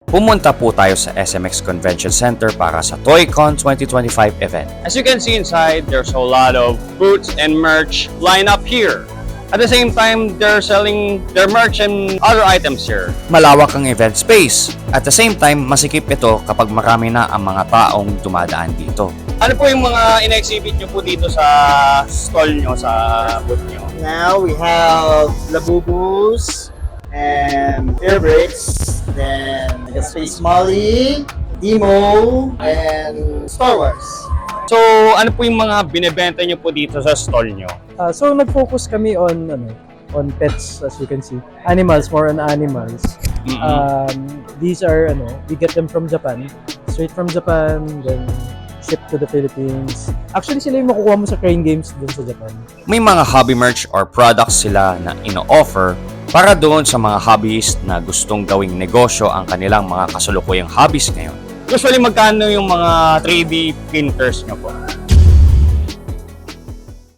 pumunta po tayo sa SMX Convention Center para sa ToyCon 2025 event. As you can see inside, there's a lot of booths and merch lined up here. At the same time, they're selling their merch and other items here. Malawak ang event space. At the same time, masikip ito kapag marami na ang mga taong dumadaan dito. Ano po yung mga in-exhibit nyo po dito sa stall nyo, sa booth nyo? Now we have Labubus and Air Brakes, then like a Space Molly, Demo, and Star Wars. So, ano po yung mga binebenta nyo po dito sa stall nyo? So nag-focus kami on pets, as you can see. Animals, more on animals. These are we get them from Japan, straight from Japan, then shipped to the Philippines. Actually sila yung makukuha mo sa Crane Games dun sa Japan. May mga hobby merch or products sila na ino-offer para doon sa mga hobbyist na gustong gawing negosyo ang kanilang mga kasalukuyang hobbies ngayon. Usually, magkano yung mga 3D printers nyo po?